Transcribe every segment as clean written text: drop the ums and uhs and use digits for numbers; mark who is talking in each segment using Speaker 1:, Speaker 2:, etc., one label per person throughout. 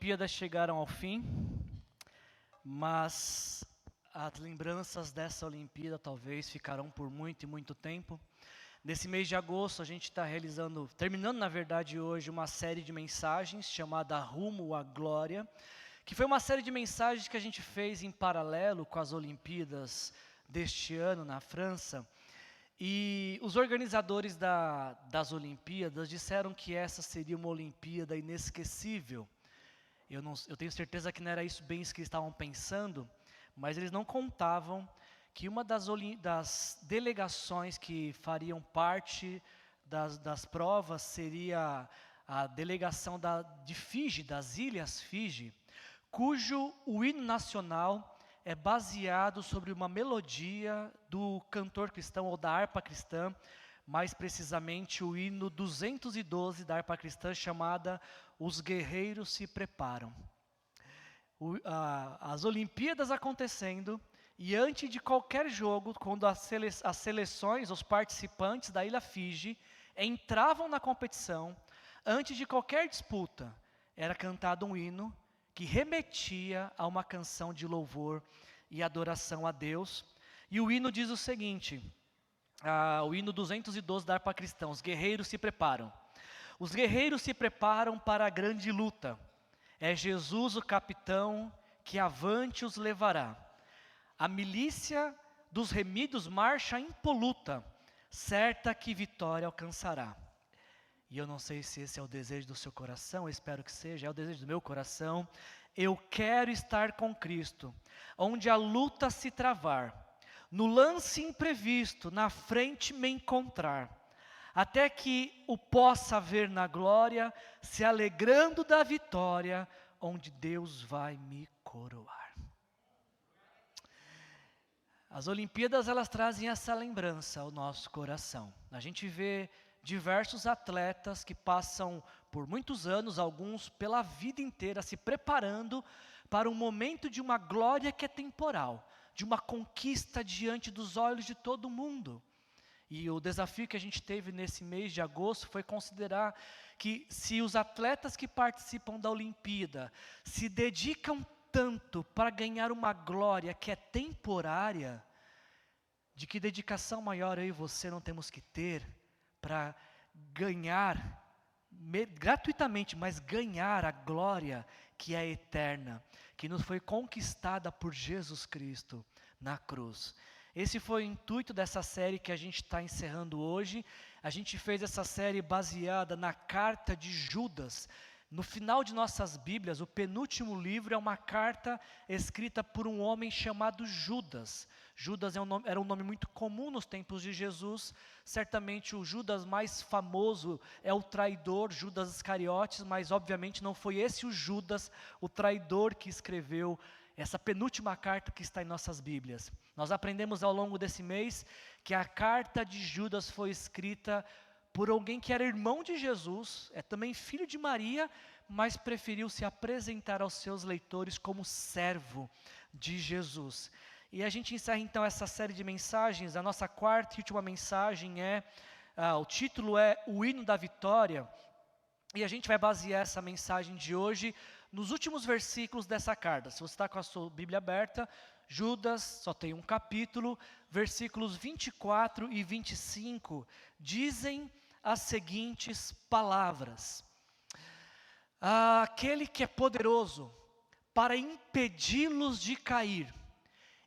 Speaker 1: Olimpíadas chegaram ao fim, mas as lembranças dessa Olimpíada talvez ficarão por muito e muito tempo. Nesse mês de agosto a gente está terminando na verdade hoje, uma série de mensagens chamada Rumo à Glória, que foi uma série de mensagens que a gente fez em paralelo com as Olimpíadas deste ano na França. E os organizadores das Olimpíadas disseram que essa seria uma Olimpíada inesquecível. Eu tenho certeza que não era isso bem isso que eles estavam pensando, mas eles não contavam que uma das delegações que fariam parte das provas seria a delegação de Fiji, das Ilhas Fiji, cujo o hino nacional é baseado sobre uma melodia do cantor cristão ou da harpa cristã, mais precisamente o hino 212 da harpa cristã, chamada Os Guerreiros se Preparam. As Olimpíadas acontecendo, e antes de qualquer jogo, quando as seleções, os participantes da Ilha Fiji entravam na competição, antes de qualquer disputa, era cantado um hino que remetia a uma canção de louvor e adoração a Deus. E o hino diz o seguinte, o hino 212 da harpa cristã: os guerreiros se preparam. Os guerreiros se preparam para a grande luta. É Jesus o capitão que avante os levará. A milícia dos remidos marcha impoluta, certa que vitória alcançará. E eu não sei se esse é o desejo do seu coração, eu espero que seja, é o desejo do meu coração. Eu quero estar com Cristo, onde a luta se travar, no lance imprevisto, na frente me encontrar, até que o possa ver na glória, se alegrando da vitória, onde Deus vai me coroar. As Olimpíadas, elas trazem essa lembrança ao nosso coração. A gente vê diversos atletas que passam por muitos anos, alguns pela vida inteira, se preparando para um momento de uma glória que é temporal, de uma conquista diante dos olhos de todo mundo. E o desafio que a gente teve nesse mês de agosto foi considerar que se os atletas que participam da Olimpíada se dedicam tanto para ganhar uma glória que é temporária, de que dedicação maior eu e você não temos que ter para ganhar, gratuitamente, mas ganhar a glória que é eterna, que nos foi conquistada por Jesus Cristo na cruz. Esse foi o intuito dessa série que a gente está encerrando hoje. A gente fez essa série baseada na carta de Judas. No final de nossas Bíblias, o penúltimo livro é uma carta escrita por um homem chamado Judas. Judas era um nome muito comum nos tempos de Jesus. Certamente o Judas mais famoso é o traidor, Judas Iscariotes, mas obviamente não foi esse o Judas, o traidor, que escreveu essa penúltima carta que está em nossas Bíblias. Nós aprendemos ao longo desse mês que a carta de Judas foi escrita por alguém que era irmão de Jesus, é também filho de Maria, mas preferiu se apresentar aos seus leitores como servo de Jesus. E a gente encerra então essa série de mensagens. A nossa quarta e última mensagem o título é O Hino da Vitória, e a gente vai basear essa mensagem de hoje nos últimos versículos dessa carta. Se você está com a sua Bíblia aberta, Judas só tem um capítulo, versículos 24 e 25, dizem as seguintes palavras: aquele que é poderoso para impedi-los de cair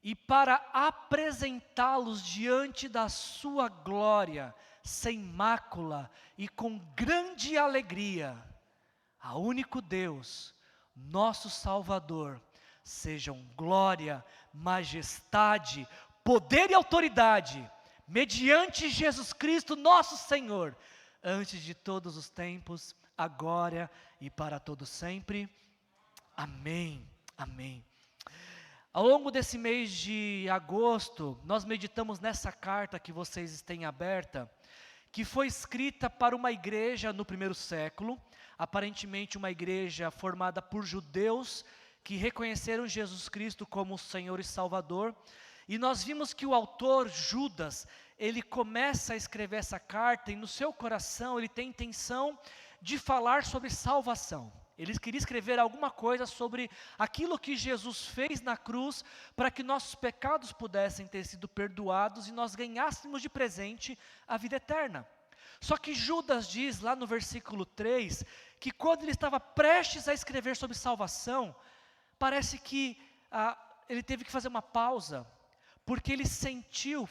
Speaker 1: e para apresentá-los diante da sua glória, sem mácula e com grande alegria, a único Deus, nosso Salvador, sejam glória, majestade, poder e autoridade, mediante Jesus Cristo, nosso Senhor, antes de todos os tempos, agora e para todo sempre. Amém, amém. Ao longo desse mês de agosto, nós meditamos nessa carta que vocês têm aberta, que foi escrita para uma igreja no primeiro século, aparentemente uma igreja formada por judeus que reconheceram Jesus Cristo como Senhor e Salvador. E nós vimos que o autor, Judas, ele começa a escrever essa carta e no seu coração ele tem intenção de falar sobre salvação. Ele queria escrever alguma coisa sobre aquilo que Jesus fez na cruz, para que nossos pecados pudessem ter sido perdoados e nós ganhássemos de presente a vida eterna. Só que Judas diz lá no versículo 3, que quando ele estava prestes a escrever sobre salvação, parece que ele teve que fazer uma pausa, porque ele sentiu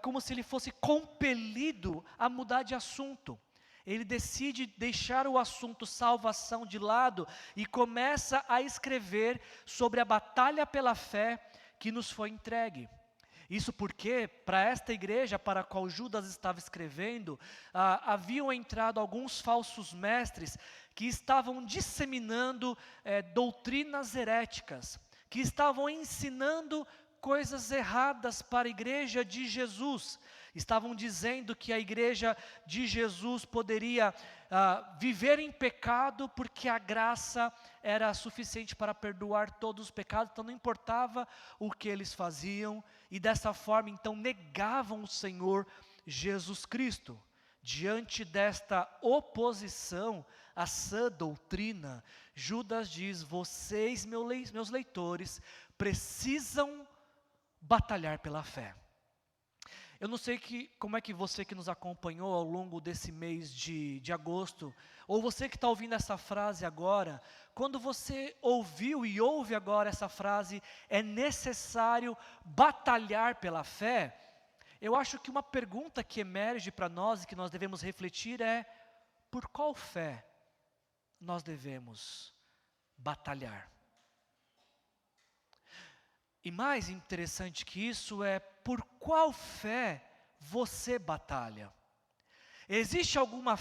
Speaker 1: como se ele fosse compelido a mudar de assunto. Ele decide deixar o assunto salvação de lado e começa a escrever sobre a batalha pela fé que nos foi entregue. Isso porque, para esta igreja para a qual Judas estava escrevendo, haviam entrado alguns falsos mestres que estavam disseminando doutrinas heréticas, que estavam ensinando coisas erradas para a igreja de Jesus. Estavam dizendo que a igreja de Jesus poderia viver em pecado porque a graça era suficiente para perdoar todos os pecados, então não importava o que eles faziam, e dessa forma então negavam o Senhor Jesus Cristo. Diante desta oposição à sã doutrina, Judas diz: vocês, meus leitores, precisam batalhar pela fé. Eu não sei como é que você que nos acompanhou ao longo desse mês de agosto, ou você que está ouvindo essa frase agora, quando você ouviu e ouve agora essa frase, é necessário batalhar pela fé, eu acho que uma pergunta que emerge para nós e que nós devemos refletir é: por qual fé nós devemos batalhar? E mais interessante que isso é, por qual fé você batalha? Existe alguma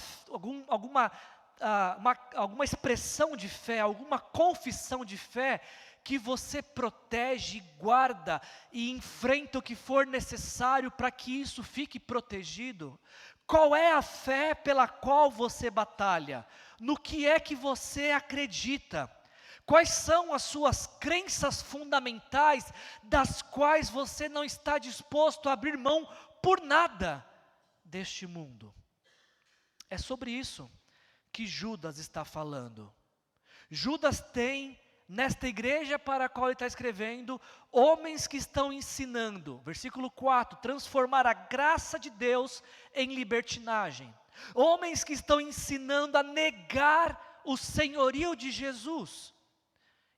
Speaker 1: expressão de fé, alguma confissão de fé que você protege, guarda e enfrenta o que for necessário para que isso fique protegido? Qual é a fé pela qual você batalha? No que é que você acredita? Quais são as suas crenças fundamentais, das quais você não está disposto a abrir mão por nada deste mundo? É sobre isso que Judas está falando. Judas tem, nesta igreja para a qual ele está escrevendo, homens que estão ensinando, versículo 4, transformar a graça de Deus em libertinagem. Homens que estão ensinando a negar o senhorio de Jesus.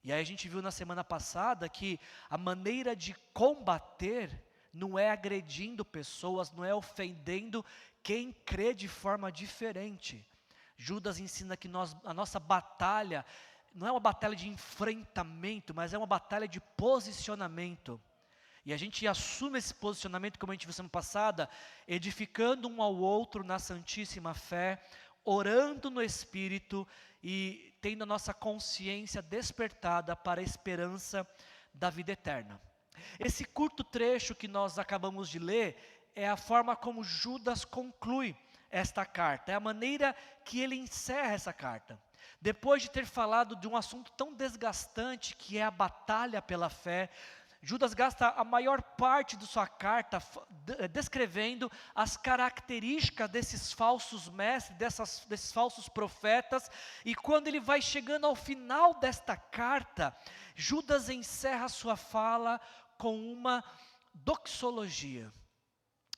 Speaker 1: E aí a gente viu na semana passada que a maneira de combater não é agredindo pessoas, não é ofendendo quem crê de forma diferente. Judas ensina que a nossa batalha não é uma batalha de enfrentamento, mas é uma batalha de posicionamento. E a gente assume esse posicionamento, como a gente viu semana passada, edificando um ao outro na santíssima fé, orando no Espírito e tendo a nossa consciência despertada para a esperança da vida eterna. Esse curto trecho que nós acabamos de ler é a forma como Judas conclui esta carta, é a maneira que ele encerra essa carta. Depois de ter falado de um assunto tão desgastante que é a batalha pela fé, Judas gasta a maior parte de sua carta descrevendo as características desses falsos mestres, desses falsos profetas, e quando ele vai chegando ao final desta carta, Judas encerra sua fala com uma doxologia.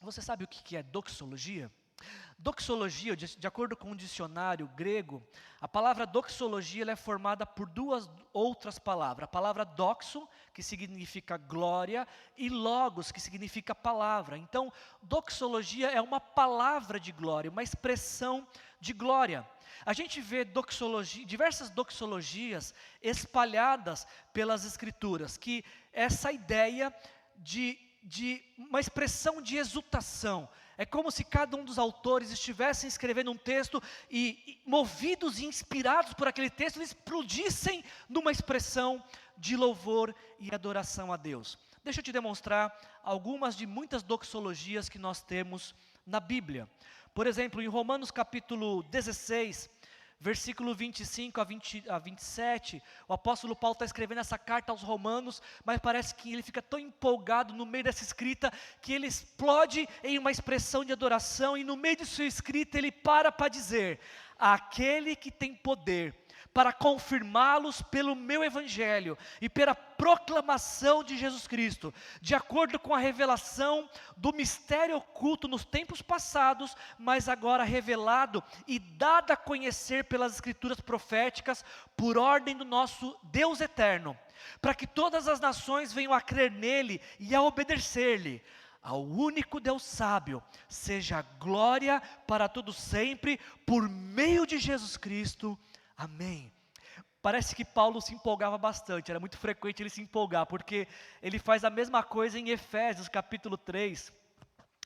Speaker 1: Você sabe o que é doxologia? Doxologia, de acordo com o dicionário grego, a palavra doxologia ela é formada por duas outras palavras. A palavra doxo, que significa glória, e logos, que significa palavra. Então, doxologia é uma palavra de glória, uma expressão de glória. A gente vê diversas doxologias espalhadas pelas Escrituras, que essa ideia de uma expressão de exultação. É como se cada um dos autores estivessem escrevendo um texto e movidos e inspirados por aquele texto, eles explodissem numa expressão de louvor e adoração a Deus. Deixa eu te demonstrar algumas de muitas doxologias que nós temos na Bíblia. Por exemplo, em Romanos capítulo 16, versículo 25 a 27, o apóstolo Paulo está escrevendo essa carta aos romanos, mas parece que ele fica tão empolgado no meio dessa escrita, que ele explode em uma expressão de adoração, e no meio de sua escrita ele para dizer: aquele que tem poder para confirmá-los pelo meu evangelho e pela proclamação de Jesus Cristo, de acordo com a revelação do mistério oculto nos tempos passados, mas agora revelado e dado a conhecer pelas escrituras proféticas, por ordem do nosso Deus eterno, para que todas as nações venham a crer nele e a obedecer-lhe. Ao único Deus sábio, seja glória para todos sempre, por meio de Jesus Cristo. Amém. Parece que Paulo se empolgava bastante, era muito frequente ele se empolgar, porque ele faz a mesma coisa em Efésios capítulo 3,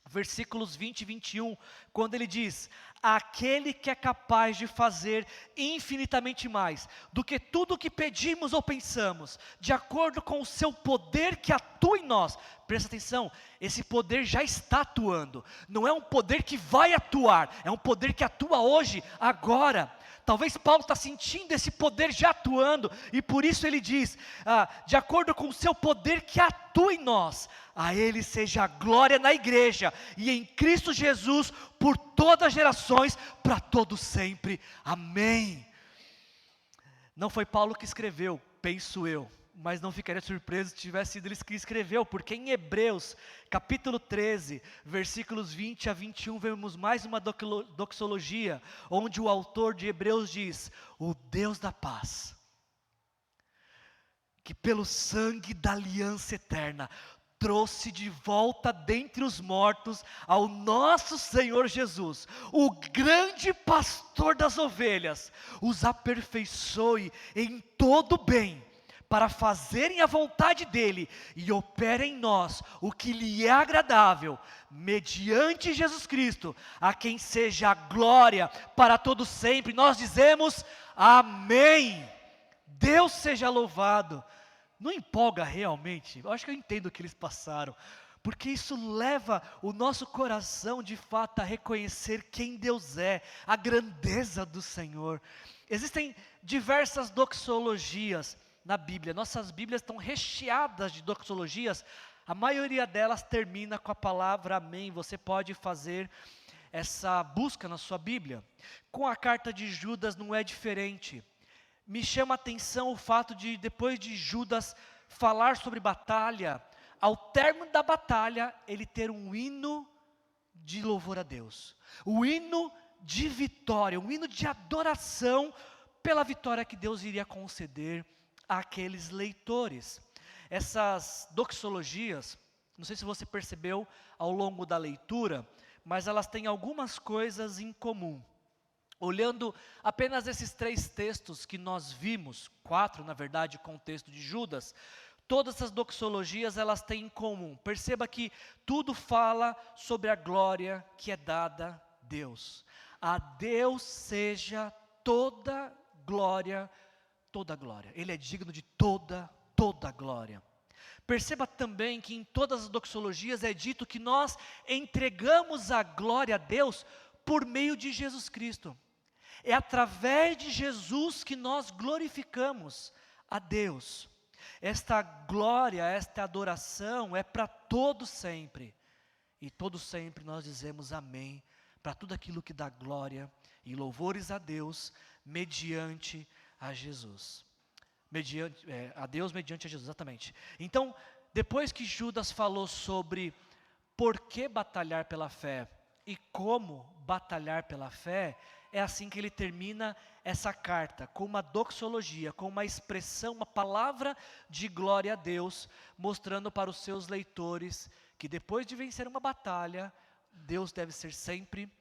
Speaker 1: versículos 20 e 21, quando ele diz: aquele que é capaz de fazer infinitamente mais do que tudo o que pedimos ou pensamos, de acordo com o seu poder que atua em nós. Presta atenção, esse poder já está atuando, não é um poder que vai atuar, é um poder que atua hoje, agora. Talvez Paulo está sentindo esse poder já atuando, e por isso ele diz, de acordo com o seu poder que atua em nós, a ele seja a glória na igreja, e em Cristo Jesus, por todas as gerações, para todos sempre, amém. Não foi Paulo que escreveu, penso eu, mas não ficaria surpreso se tivesse sido ele que escreveu, porque em Hebreus, capítulo 13, versículos 20 a 21, vemos mais uma doxologia, onde o autor de Hebreus diz: o Deus da paz, que pelo sangue da aliança eterna, trouxe de volta dentre os mortos ao nosso Senhor Jesus, o grande pastor das ovelhas, os aperfeiçoe em todo bem, para fazerem a vontade dEle, e opera em nós o que lhe é agradável, mediante Jesus Cristo, a quem seja a glória para todos sempre. Nós dizemos amém. Deus seja louvado. Não empolga realmente? Eu acho que eu entendo o que eles passaram, porque isso leva o nosso coração de fato a reconhecer quem Deus é, a grandeza do Senhor. Existem diversas doxologias na Bíblia, nossas Bíblias estão recheadas de doxologias, a maioria delas termina com a palavra amém. Você pode fazer essa busca na sua Bíblia. Com a carta de Judas não é diferente. Me chama a atenção o fato de, depois de Judas falar sobre batalha, ao término da batalha, ele ter um hino de louvor a Deus, um hino de vitória, um hino de adoração pela vitória que Deus iria conceder àqueles leitores. Essas doxologias, não sei se você percebeu ao longo da leitura, mas elas têm algumas coisas em comum. Olhando apenas esses 3 textos que nós vimos, 4 na verdade com o texto de Judas, todas essas doxologias elas têm em comum. Perceba que tudo fala sobre a glória que é dada a Deus. A Deus seja toda glória, Ele é digno de toda glória. Perceba também que em todas as doxologias é dito que nós entregamos a glória a Deus por meio de Jesus Cristo. É através de Jesus que nós glorificamos a Deus. Esta glória, esta adoração é para todo sempre. E todo sempre nós dizemos amém para tudo aquilo que dá glória e louvores a Deus mediante a Jesus. A Deus mediante a Jesus, exatamente. Então, depois que Judas falou sobre por que batalhar pela fé e como batalhar pela fé, é assim que ele termina essa carta, com uma doxologia, com uma expressão, uma palavra de glória a Deus, mostrando para os seus leitores que depois de vencer uma batalha, Deus deve ser sempre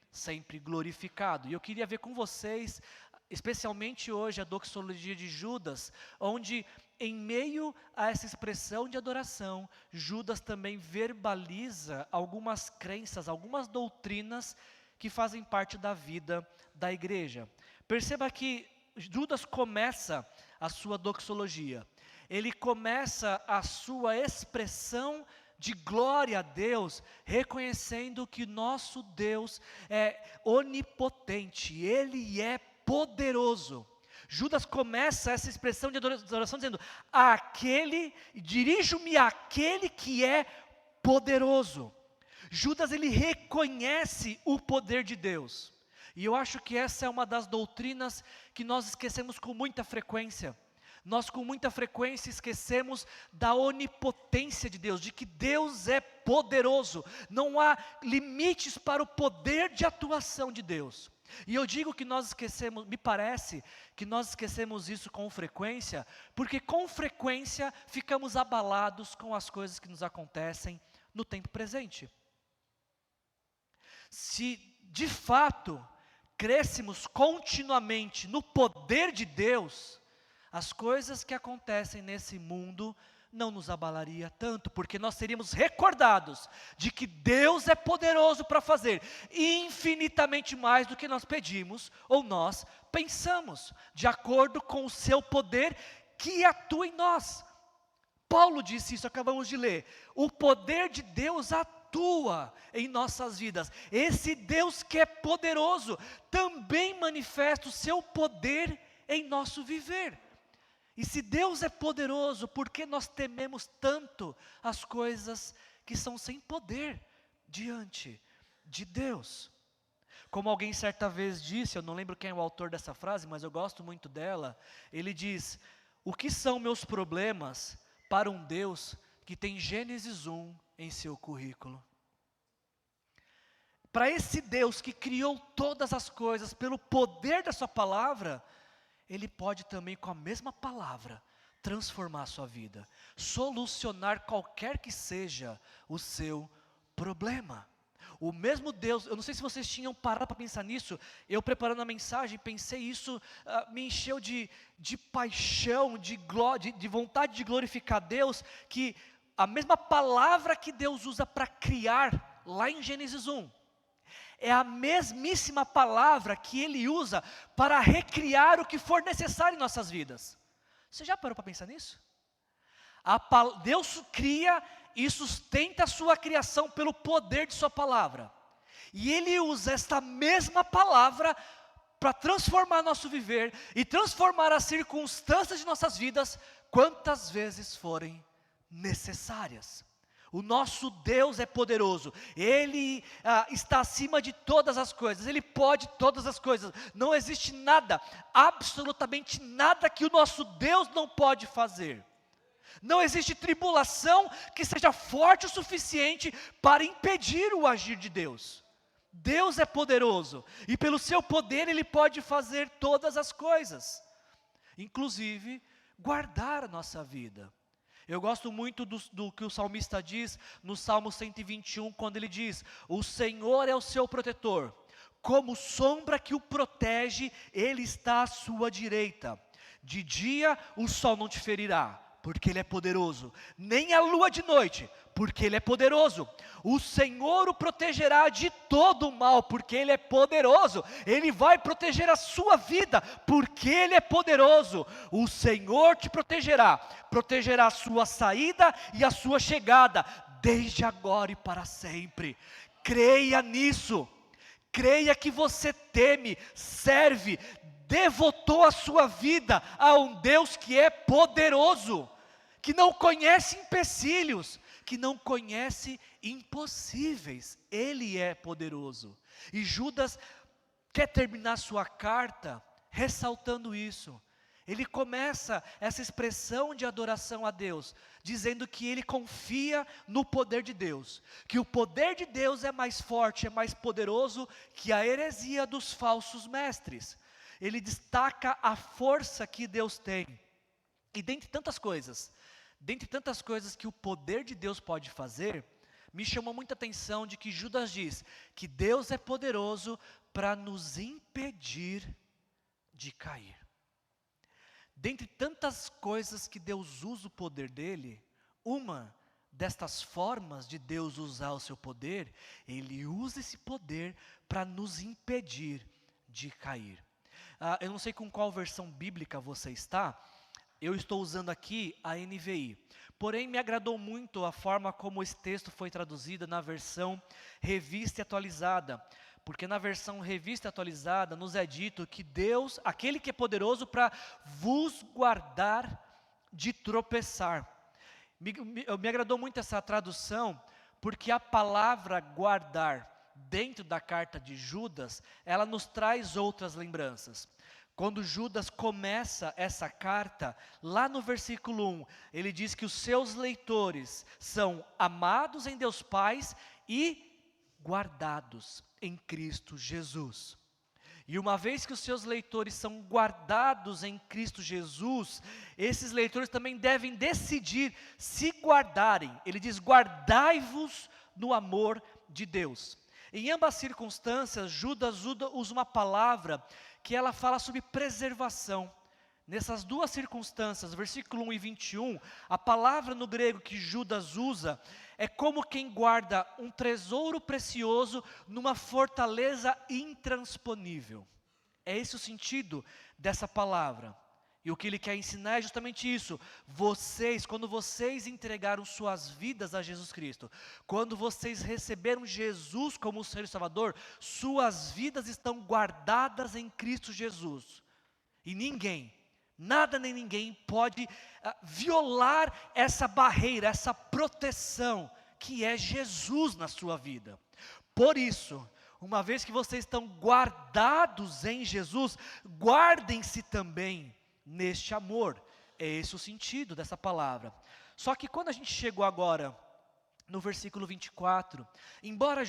Speaker 1: glorificado. E eu queria ver com vocês, especialmente hoje, a doxologia de Judas, onde em meio a essa expressão de adoração, Judas também verbaliza algumas crenças, algumas doutrinas que fazem parte da vida da igreja. Perceba que Judas começa a sua doxologia, ele começa a sua expressão de glória a Deus, reconhecendo que nosso Deus é onipotente, Ele é poderoso. Judas começa essa expressão de adoração dizendo: dirijo-me àquele que é poderoso. Judas ele reconhece o poder de Deus. E eu acho que essa é uma das doutrinas que nós esquecemos com muita frequência. Nós com muita frequência esquecemos da onipotência de Deus, de que Deus é poderoso. Não há limites para o poder de atuação de Deus. E eu digo que nós esquecemos, me parece que nós esquecemos isso com frequência, porque com frequência ficamos abalados com as coisas que nos acontecem no tempo presente. Se de fato crêssemos continuamente no poder de Deus, as coisas que acontecem nesse mundo não nos abalaria tanto, porque nós seríamos recordados de que Deus é poderoso para fazer infinitamente mais do que nós pedimos ou nós pensamos, de acordo com o seu poder que atua em nós. Paulo disse isso, acabamos de ler. O poder de Deus atua em nossas vidas. Esse Deus que é poderoso também manifesta o seu poder em nosso viver. E se Deus é poderoso, por que nós tememos tanto as coisas que são sem poder diante de Deus? Como alguém certa vez disse, eu não lembro quem é o autor dessa frase, mas eu gosto muito dela. Ele diz: o que são meus problemas para um Deus que tem Gênesis 1 em seu currículo? Para esse Deus que criou todas as coisas pelo poder da sua palavra, Ele pode também, com a mesma palavra, transformar a sua vida, solucionar qualquer que seja o seu problema. O mesmo Deus, eu não sei se vocês tinham parado para pensar nisso, eu preparando a mensagem, pensei isso, me encheu de paixão, de vontade de glorificar Deus, que a mesma palavra que Deus usa para criar, lá em Gênesis 1, é a mesmíssima palavra que Ele usa para recriar o que for necessário em nossas vidas. Você já parou para pensar nisso? Deus cria e sustenta a sua criação pelo poder de sua palavra. E Ele usa esta mesma palavra para transformar nosso viver e transformar as circunstâncias de nossas vidas quantas vezes forem necessárias. O nosso Deus é poderoso, Ele está acima de todas as coisas, Ele pode todas as coisas, não existe nada, absolutamente nada que o nosso Deus não pode fazer. Não existe tribulação que seja forte o suficiente para impedir o agir de Deus. Deus é poderoso, e pelo seu poder Ele pode fazer todas as coisas, inclusive guardar a nossa vida. Eu gosto muito do que o salmista diz no Salmo 121, quando ele diz: o Senhor é o seu protetor, como sombra que o protege, Ele está à sua direita. De dia o sol não te ferirá, porque Ele é poderoso, nem a lua de noite, porque Ele é poderoso. O Senhor o protegerá de todo o mal, porque Ele é poderoso. Ele vai proteger a sua vida, porque Ele é poderoso. O Senhor te protegerá a sua saída e a sua chegada, desde agora e para sempre. Creia nisso, creia que você teme, serve, devotou a sua vida a um Deus que é poderoso, que não conhece empecilhos, que não conhece impossíveis. Ele é poderoso. E Judas quer terminar sua carta ressaltando isso. Ele começa essa expressão de adoração a Deus, dizendo que ele confia no poder de Deus, que o poder de Deus é mais forte, é mais poderoso que a heresia dos falsos mestres. Ele destaca a força que Deus tem. E dentre tantas coisas que o poder de Deus pode fazer, me chamou muita atenção de que Judas diz que Deus é poderoso para nos impedir de cair. Dentre tantas coisas que Deus usa o poder dele, uma destas formas de Deus usar o seu poder, Ele usa esse poder para nos impedir de cair. Eu não sei com qual versão bíblica você está, eu estou usando aqui a NVI. Porém, me agradou muito a forma como esse texto foi traduzido na versão Revista e Atualizada. Porque na versão Revista e Atualizada nos é dito que Deus, aquele que é poderoso para vos guardar de tropeçar. Me agradou muito essa tradução, porque a palavra guardar dentro da carta de Judas, ela nos traz outras lembranças. Quando Judas começa essa carta, lá no versículo 1, ele diz que os seus leitores são amados em Deus Pai e guardados em Cristo Jesus. E uma vez que os seus leitores são guardados em Cristo Jesus, esses leitores também devem decidir se guardarem. Ele diz: guardai-vos no amor de Deus. Em ambas circunstâncias, Judas usa uma palavra que ela fala sobre preservação. Nessas duas circunstâncias, versículo 1 e 21, a palavra no grego que Judas usa é como quem guarda um tesouro precioso numa fortaleza intransponível. É esse o sentido dessa palavra. E o que ele quer ensinar é justamente isso. Vocês, quando vocês entregaram suas vidas a Jesus Cristo, quando vocês receberam Jesus como o Senhor e Salvador, suas vidas estão guardadas em Cristo Jesus. E ninguém, nada nem ninguém pode violar essa barreira, essa proteção que é Jesus na sua vida. Por isso, uma vez que vocês estão guardados em Jesus, guardem-se também neste amor. É esse o sentido dessa palavra. Só que quando a gente chegou agora no versículo 24, embora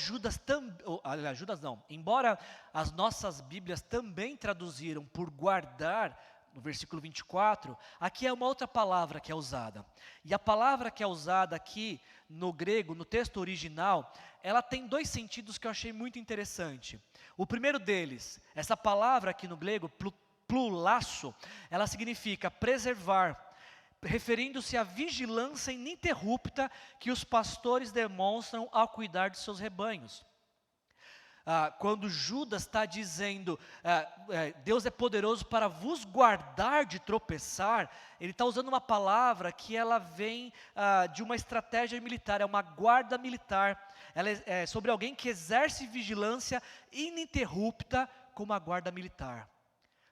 Speaker 1: embora as nossas Bíblias também traduziram por guardar, no versículo 24, aqui é uma outra palavra que é usada. E a palavra que é usada aqui no grego, no texto original, ela tem dois sentidos que eu achei muito interessante. O primeiro deles, essa palavra aqui no grego, plulasso, ela significa preservar, referindo-se à vigilância ininterrupta que os pastores demonstram ao cuidar de seus rebanhos. Quando Judas está dizendo, Deus é poderoso para vos guardar de tropeçar, ele está usando uma palavra que ela vem de uma estratégia militar, é uma guarda militar, ela é sobre alguém que exerce vigilância ininterrupta como a guarda militar.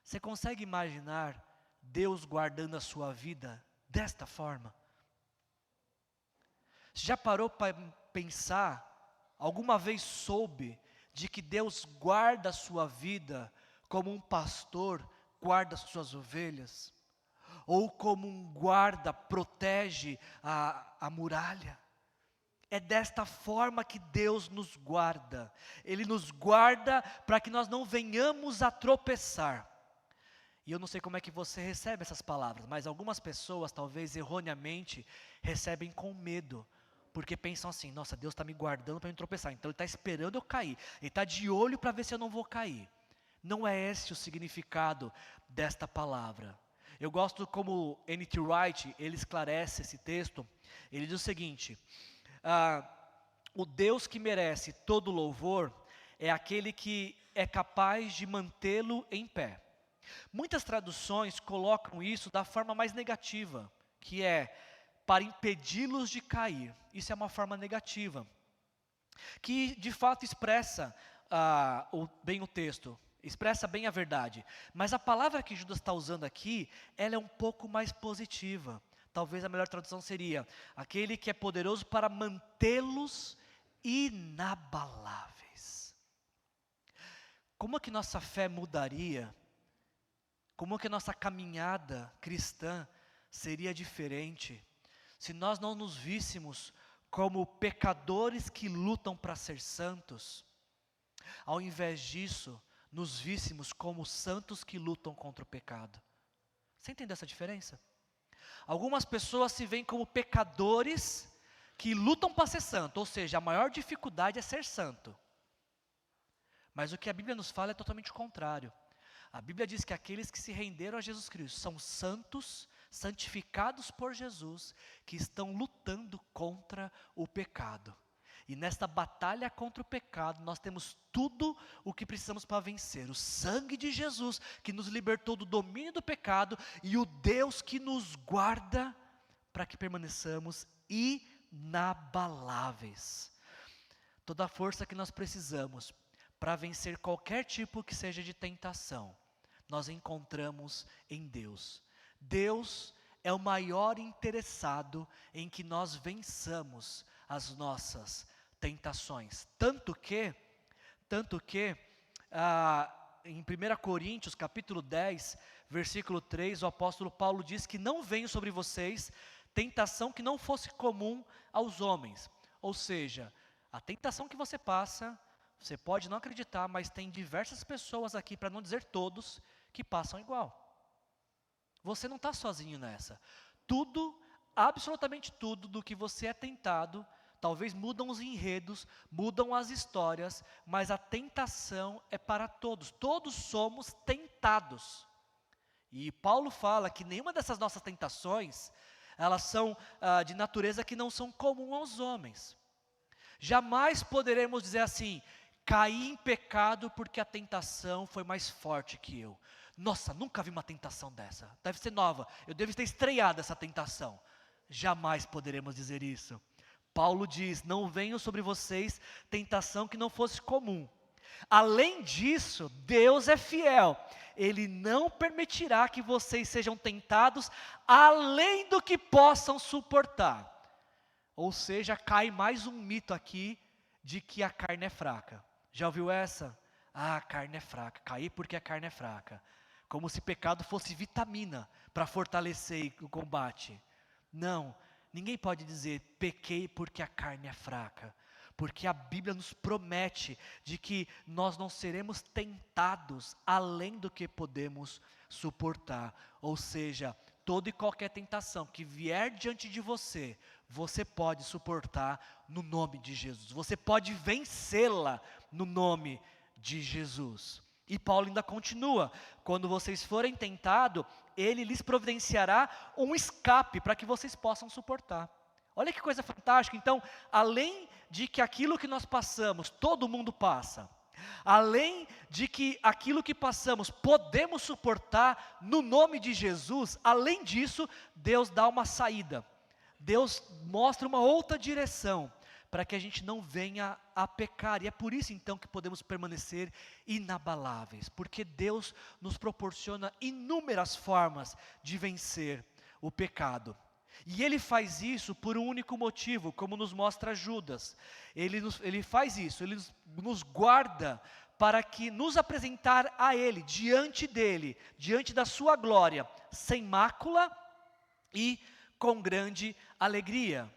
Speaker 1: Você consegue imaginar Deus guardando a sua vida desta forma? Você já parou para pensar, alguma vez soube de que Deus guarda a sua vida como um pastor guarda as suas ovelhas? Ou como um guarda protege a muralha? É desta forma que Deus nos guarda. Ele nos guarda para que nós não venhamos a tropeçar. E eu não sei como é que você recebe essas palavras, mas algumas pessoas, talvez erroneamente, recebem com medo. Porque pensam assim: nossa, Deus está me guardando para eu não tropeçar, então Ele está esperando eu cair, Ele está de olho para ver se eu não vou cair. Não é esse o significado desta palavra. Eu gosto como N.T. Wright, ele esclarece esse texto. Ele diz o seguinte: o Deus que merece todo louvor é aquele que é capaz de mantê-lo em pé. Muitas traduções colocam isso da forma mais negativa, que é para impedi-los de cair. Isso é uma forma negativa, que de fato expressa bem o texto, expressa bem a verdade. Mas a palavra que Judas está usando aqui, ela é um pouco mais positiva. Talvez a melhor tradução seria: aquele que é poderoso para mantê-los inabaláveis. Como é que nossa fé mudaria? Como é que a nossa caminhada cristã seria diferente se nós não nos víssemos como pecadores que lutam para ser santos, ao invés disso, nos víssemos como santos que lutam contra o pecado? Você entende essa diferença? Algumas pessoas se veem como pecadores que lutam para ser santo, ou seja, a maior dificuldade é ser santo. Mas o que a Bíblia nos fala é totalmente o contrário. A Bíblia diz que aqueles que se renderam a Jesus Cristo são santos, santificados por Jesus, que estão lutando contra o pecado. E nesta batalha contra o pecado, nós temos tudo o que precisamos para vencer. O sangue de Jesus, que nos libertou do domínio do pecado, e o Deus que nos guarda para que permaneçamos inabaláveis. Toda a força que nós precisamos para vencer qualquer tipo que seja de tentação, nós encontramos em Deus. Deus é o maior interessado em que nós vençamos as nossas tentações. Tanto que Tanto que, em 1 Coríntios, capítulo 10, versículo 3, o apóstolo Paulo diz que não veio sobre vocês tentação que não fosse comum aos homens. Ou seja, a tentação que você passa, você pode não acreditar, mas tem diversas pessoas aqui, para não dizer todos, que passam igual. Você não está sozinho nessa. Tudo, absolutamente tudo do que você é tentado, talvez mudam os enredos, mudam as histórias, mas a tentação é para todos. Todos somos tentados. E Paulo fala que nenhuma dessas nossas tentações, elas são de natureza que não são comuns aos homens. Jamais poderemos dizer assim, caí em pecado porque a tentação foi mais forte que eu. Nossa, nunca vi uma tentação dessa, deve ser nova, eu devo ter estreado essa tentação. Jamais poderemos dizer isso. Paulo diz, não venham sobre vocês tentação que não fosse comum. Além disso, Deus é fiel, Ele não permitirá que vocês sejam tentados além do que possam suportar. Ou seja, cai mais um mito aqui de que a carne é fraca. Já ouviu essa? A carne é fraca, cair porque a carne é fraca. Como se pecado fosse vitamina para fortalecer o combate. Não, ninguém pode dizer pequei porque a carne é fraca. Porque a Bíblia nos promete de que nós não seremos tentados além do que podemos suportar. Ou seja, toda e qualquer tentação que vier diante de você, você pode suportar no nome de Jesus. Você pode vencê-la no nome de Jesus. E Paulo ainda continua, quando vocês forem tentados, Ele lhes providenciará um escape para que vocês possam suportar. Olha que coisa fantástica. Então, além de que aquilo que nós passamos, todo mundo passa. Além de que aquilo que passamos, podemos suportar no nome de Jesus. Além disso, Deus dá uma saída. Deus mostra uma outra direção, para que a gente não venha a pecar. E é por isso então que podemos permanecer inabaláveis. Porque Deus nos proporciona inúmeras formas de vencer o pecado. E Ele faz isso por um único motivo, como nos mostra Judas. Ele faz isso, Ele nos guarda para que nos apresentar a Ele, diante dEle, diante da sua glória, sem mácula e com grande alegria.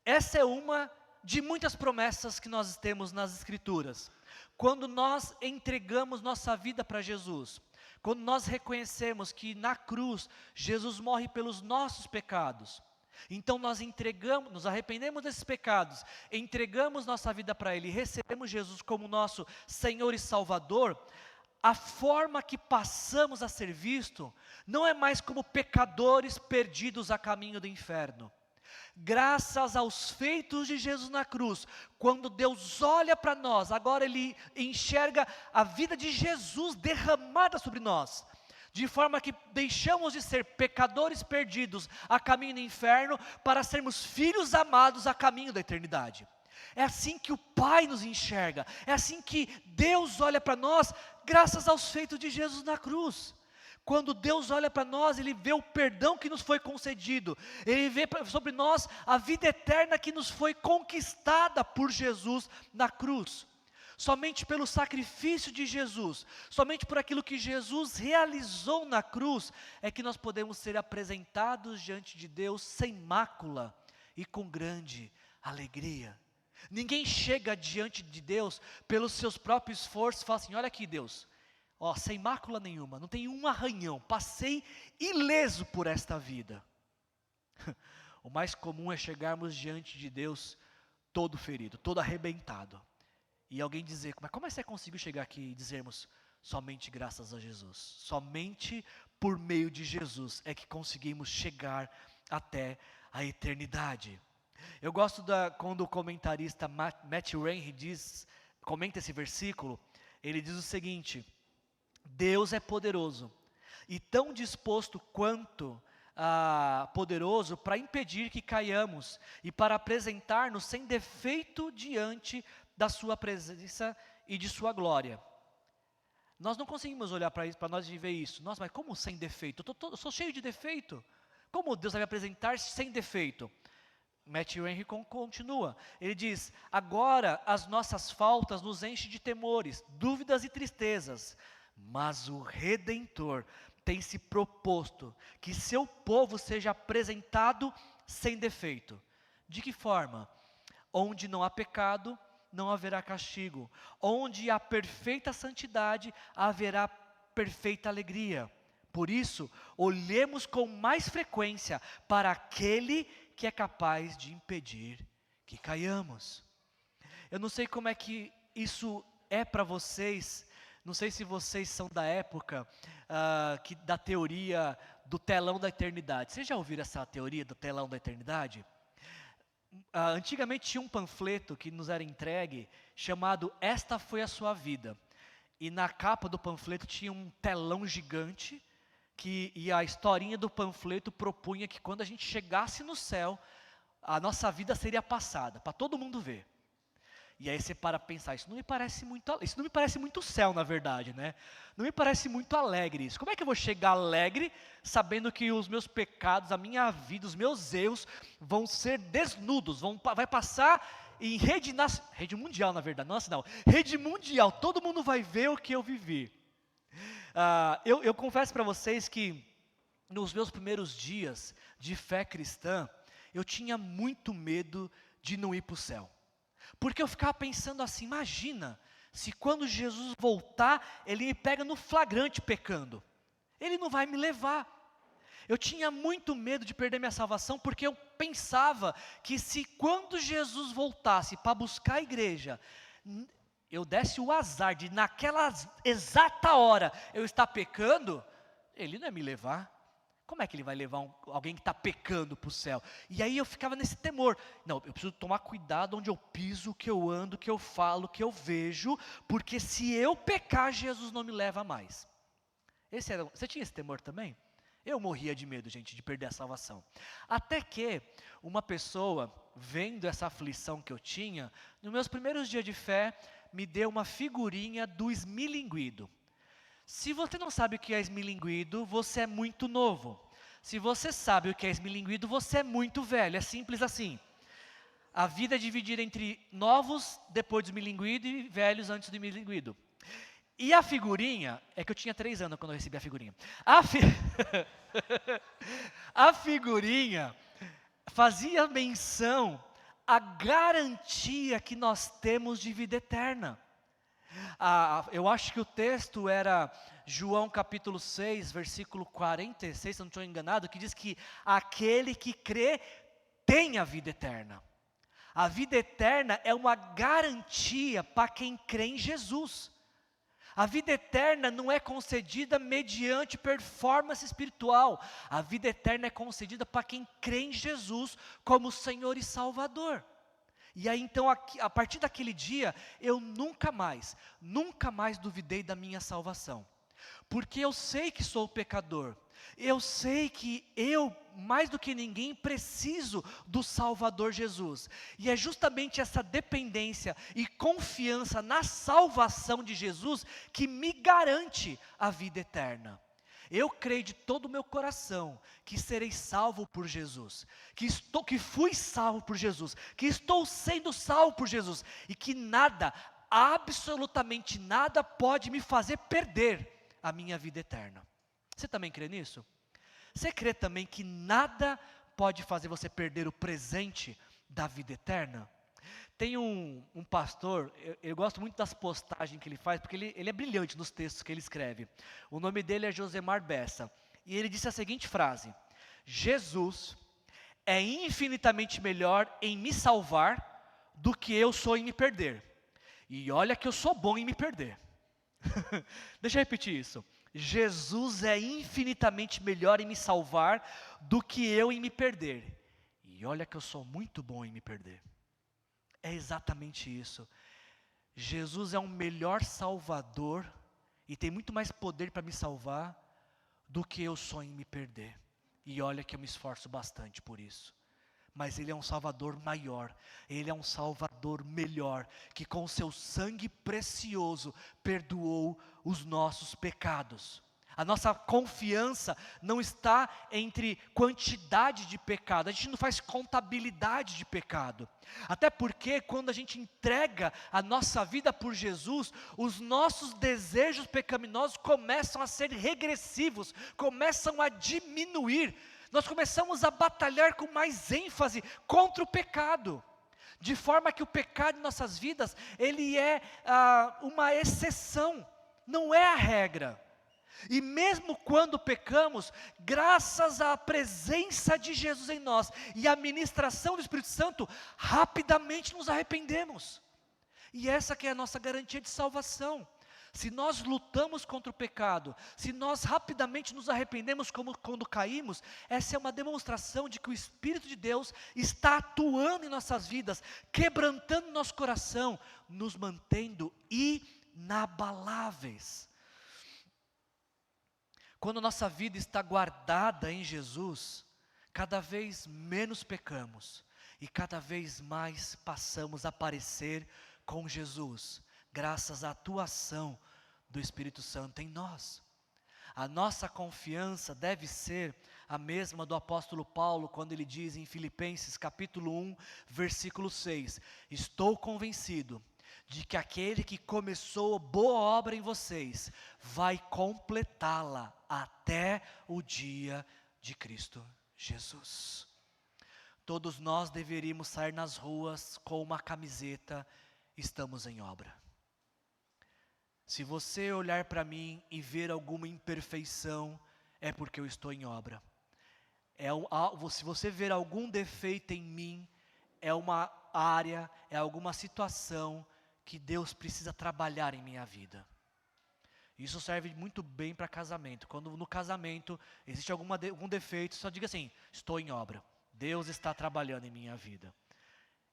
Speaker 1: Essa é uma de muitas promessas que nós temos nas Escrituras. Quando nós entregamos nossa vida para Jesus, quando nós reconhecemos que na cruz, Jesus morre pelos nossos pecados, então nós entregamos, nos arrependemos desses pecados, entregamos nossa vida para Ele, recebemos Jesus como nosso Senhor e Salvador, a forma que passamos a ser visto, não é mais como pecadores perdidos a caminho do inferno. Graças aos feitos de Jesus na cruz, quando Deus olha para nós, agora Ele enxerga a vida de Jesus derramada sobre nós, de forma que deixamos de ser pecadores perdidos a caminho do inferno, para sermos filhos amados a caminho da eternidade. É assim que o Pai nos enxerga, é assim que Deus olha para nós, graças aos feitos de Jesus na cruz. Quando Deus olha para nós, Ele vê o perdão que nos foi concedido, Ele vê sobre nós a vida eterna que nos foi conquistada por Jesus na cruz. Somente pelo sacrifício de Jesus, somente por aquilo que Jesus realizou na cruz, é que nós podemos ser apresentados diante de Deus sem mácula e com grande alegria. Ninguém chega diante de Deus pelos seus próprios esforços e fala assim, olha aqui Deus, sem mácula nenhuma, não tem um arranhão, passei ileso por esta vida. O mais comum é chegarmos diante de Deus todo ferido, todo arrebentado. E alguém dizer, mas como é que você conseguiu chegar aqui e dizermos, somente graças a Jesus, somente por meio de Jesus é que conseguimos chegar até a eternidade. Eu gosto quando o comentarista Matt Rennie comenta esse versículo, ele diz o seguinte, Deus é poderoso e tão disposto quanto poderoso para impedir que caiamos e para apresentar-nos sem defeito diante da sua presença e de sua glória. Nós não conseguimos olhar para isso, para nós viver isso. Nossa, mas como sem defeito? Eu sou cheio de defeito. Como Deus vai me apresentar sem defeito? Matthew Henry continua, ele diz: agora as nossas faltas nos enchem de temores, dúvidas e tristezas, mas o Redentor tem se proposto que seu povo seja apresentado sem defeito. De que forma? Onde não há pecado, não haverá castigo. Onde há perfeita santidade, haverá perfeita alegria. Por isso, olhemos com mais frequência para aquele que é capaz de impedir que caiamos. Eu não sei como é que isso é para vocês, não sei se vocês são da época da teoria do telão da eternidade. Vocês já ouviram essa teoria do telão da eternidade? Antigamente tinha um panfleto que nos era entregue, chamado Esta Foi a Sua Vida. E na capa do panfleto tinha um telão gigante, e a historinha do panfleto propunha que quando a gente chegasse no céu, a nossa vida seria passada, para todo mundo ver. E aí você para pensar, isso não me parece muito céu, na verdade, né? Não me parece muito alegre isso. Como é que eu vou chegar alegre, sabendo que os meus pecados, a minha vida, os meus erros, vão ser desnudos, vai passar em rede mundial, na verdade, não, rede mundial, todo mundo vai ver o que eu vivi. Eu confesso para vocês que nos meus primeiros dias de fé cristã, eu tinha muito medo de não ir para o céu. Porque eu ficava pensando assim, imagina, se quando Jesus voltar, ele me pega no flagrante pecando. Ele não vai me levar. Eu tinha muito medo de perder minha salvação, porque eu pensava que se quando Jesus voltasse para buscar a igreja, eu desse o azar de naquela exata hora eu estar pecando, ele não ia me levar. Como é que ele vai levar alguém que está pecando para o céu? E aí eu ficava nesse temor. Não, eu preciso tomar cuidado onde eu piso, o que eu ando, o que eu falo, o que eu vejo, porque se eu pecar, Jesus não me leva mais. Você tinha esse temor também? Eu morria de medo, gente, de perder a salvação. Até que uma pessoa, vendo essa aflição que eu tinha, nos meus primeiros dias de fé, me deu uma figurinha do esmilinguido. Se você não sabe o que é esmilinguido, você é muito novo. Se você sabe o que é esmilinguido, você é muito velho. É simples assim. A vida é dividida entre novos depois do esmilinguido e velhos antes do esmilinguido. E a figurinha, é que eu tinha 3 anos quando eu recebi a figurinha. A figurinha fazia menção à garantia que nós temos de vida eterna. Eu acho que o texto era João capítulo 6, versículo 46, se eu não estou enganado, que diz que aquele que crê tem a vida eterna. A vida eterna é uma garantia para quem crê em Jesus. A vida eterna não é concedida mediante performance espiritual. A vida eterna é concedida para quem crê em Jesus como Senhor e Salvador. E aí então, a partir daquele dia, eu nunca mais duvidei da minha salvação. Porque eu sei que sou pecador. Eu sei que eu, mais do que ninguém, preciso do Salvador Jesus. E é justamente essa dependência e confiança na salvação de Jesus que me garante a vida eterna. Eu creio de todo o meu coração que serei salvo por Jesus, que fui salvo por Jesus, que estou sendo salvo por Jesus, e que nada, absolutamente nada, pode me fazer perder a minha vida eterna. Você também crê nisso? Você crê também que nada pode fazer você perder o presente da vida eterna? Tem um pastor, eu gosto muito das postagens que ele faz, porque ele é brilhante nos textos que ele escreve. O nome dele é Josemar Bessa. E ele disse a seguinte frase: Jesus é infinitamente melhor em me salvar do que eu sou em me perder. E olha que eu sou bom em me perder. Deixa eu repetir isso. Jesus é infinitamente melhor em me salvar do que eu em me perder. E olha que eu sou muito bom em me perder. É exatamente isso. Jesus é um melhor salvador e tem muito mais poder para me salvar do que eu sou em me perder. E olha que eu me esforço bastante por isso. Mas Ele é um Salvador maior, Ele é um Salvador melhor, que com o seu sangue precioso perdoou os nossos pecados. A nossa confiança não está entre quantidade de pecado. A gente não faz contabilidade de pecado. Até porque quando a gente entrega a nossa vida por Jesus, os nossos desejos pecaminosos começam a ser regressivos, começam a diminuir. Nós começamos a batalhar com mais ênfase contra o pecado. De forma que o pecado em nossas vidas, ele é uma exceção, não é a regra. E mesmo quando pecamos, graças à presença de Jesus em nós e à ministração do Espírito Santo, rapidamente nos arrependemos. E essa que é a nossa garantia de salvação. Se nós lutamos contra o pecado, se nós rapidamente nos arrependemos como quando caímos, essa é uma demonstração de que o Espírito de Deus está atuando em nossas vidas, quebrantando nosso coração, nos mantendo inabaláveis. Quando nossa vida está guardada em Jesus, cada vez menos pecamos e cada vez mais passamos a parecer com Jesus, graças à atuação do Espírito Santo em nós. A nossa confiança deve ser a mesma do apóstolo Paulo, quando ele diz em Filipenses capítulo 1, versículo 6, estou convencido de que aquele que começou boa obra em vocês, vai completá-la até o dia de Cristo Jesus. Todos nós deveríamos sair nas ruas com uma camiseta, estamos em obra. Se você olhar para mim e ver alguma imperfeição, é porque eu estou em obra. Se você ver algum defeito em mim, é uma área, é alguma situação que Deus precisa trabalhar em minha vida. Isso serve muito bem para casamento. Quando no casamento existe algum defeito, só diga assim, estou em obra. Deus está trabalhando em minha vida.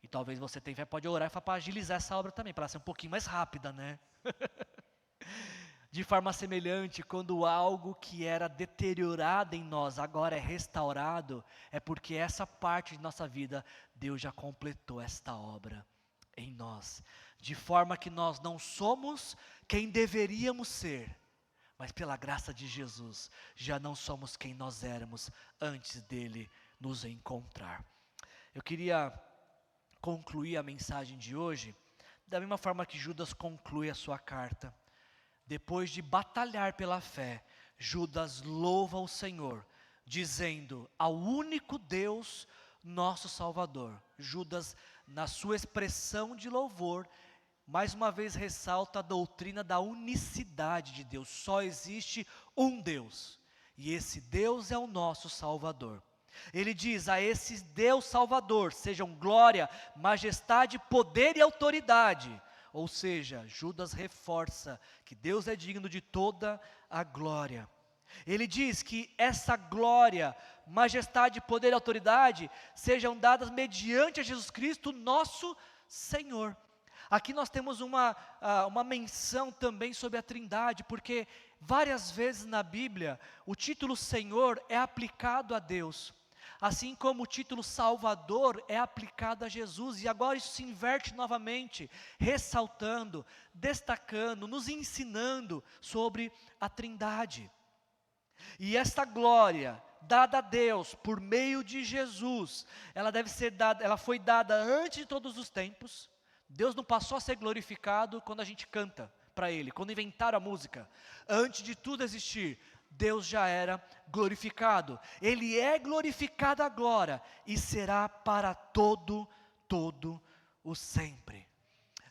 Speaker 1: E talvez você tenha fé, pode orar para agilizar essa obra também, para ela ser um pouquinho mais rápida, né? De forma semelhante, quando algo que era deteriorado em nós agora é restaurado, é porque essa parte de nossa vida, Deus já completou esta obra em nós. De forma que nós não somos quem deveríamos ser, mas pela graça de Jesus, já não somos quem nós éramos antes dele nos encontrar. Eu queria concluir a mensagem de hoje, da mesma forma que Judas conclui a sua carta. Depois de batalhar pela fé, Judas louva o Senhor, dizendo ao único Deus, nosso Salvador. Judas, na sua expressão de louvor, mais uma vez ressalta a doutrina da unicidade de Deus. Só existe um Deus, e esse Deus é o nosso Salvador. Ele diz a esse Deus Salvador, sejam glória, majestade, poder e autoridade. Ou seja, Judas reforça que Deus é digno de toda a glória. Ele diz que essa glória, majestade, poder e autoridade sejam dadas mediante a Jesus Cristo, nosso Senhor. Aqui nós temos uma menção também sobre a Trindade, porque várias vezes na Bíblia o título Senhor é aplicado a Deus, assim como o título Salvador é aplicado a Jesus, e agora isso se inverte novamente, ressaltando, destacando, nos ensinando sobre a Trindade. E esta glória dada a Deus por meio de Jesus, ela foi dada antes de todos os tempos. Deus não passou a ser glorificado quando a gente canta para Ele, quando inventaram a música. Antes de tudo existir, Deus já era glorificado. Ele é glorificado agora e será para todo o sempre.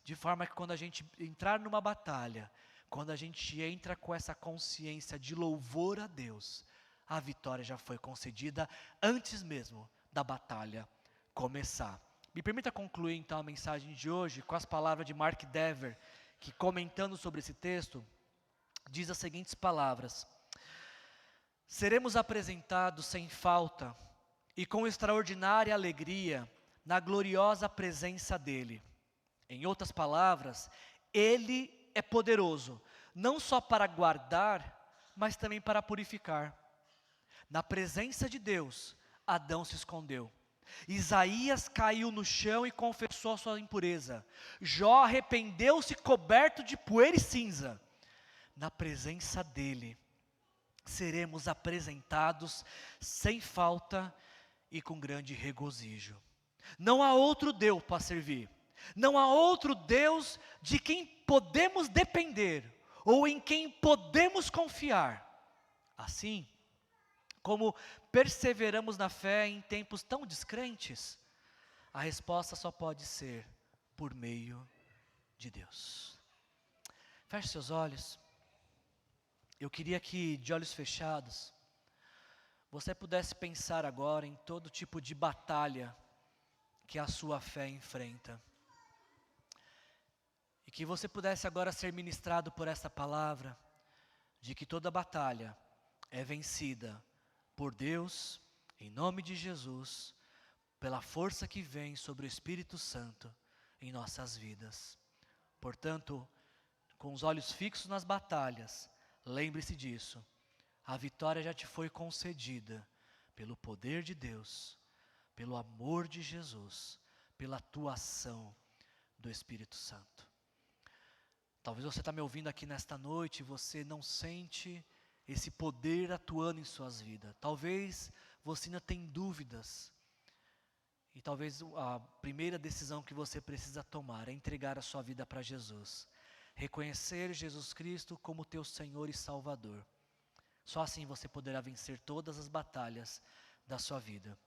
Speaker 1: De forma que quando a gente entrar numa batalha, quando a gente entra com essa consciência de louvor a Deus, a vitória já foi concedida antes mesmo da batalha começar. Me permita concluir então a mensagem de hoje com as palavras de Mark Dever, que comentando sobre esse texto, diz as seguintes palavras: seremos apresentados sem falta e com extraordinária alegria na gloriosa presença dEle. Em outras palavras, Ele é poderoso, não só para guardar, mas também para purificar. Na presença de Deus, Adão se escondeu. Isaías caiu no chão e confessou a sua impureza. Jó arrependeu-se coberto de poeira e cinza. Na presença dele, seremos apresentados sem falta e com grande regozijo. Não há outro Deus para servir. Não há outro Deus de quem podemos depender ou em quem podemos confiar. Assim, como perseveramos na fé em tempos tão descrentes, a resposta só pode ser por meio de Deus. Feche seus olhos. Eu queria que, de olhos fechados, você pudesse pensar agora em todo tipo de batalha que a sua fé enfrenta. E que você pudesse agora ser ministrado por essa palavra, de que toda batalha é vencida por Deus, em nome de Jesus, pela força que vem sobre o Espírito Santo em nossas vidas. Portanto, com os olhos fixos nas batalhas, lembre-se disso. A vitória já te foi concedida pelo poder de Deus, pelo amor de Jesus, pela atuação do Espírito Santo. Talvez você está me ouvindo aqui nesta noite e você não sente esse poder atuando em suas vidas. Talvez você ainda tenha dúvidas. E talvez a primeira decisão que você precisa tomar é entregar a sua vida para Jesus. Reconhecer Jesus Cristo como teu Senhor e Salvador. Só assim você poderá vencer todas as batalhas da sua vida.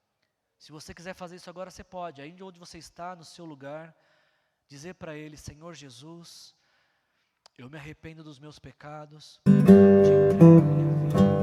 Speaker 1: Se você quiser fazer isso agora, você pode. Aí onde você está, no seu lugar, dizer para Ele: Senhor Jesus, eu me arrependo dos meus pecados, te entrego a minha vida.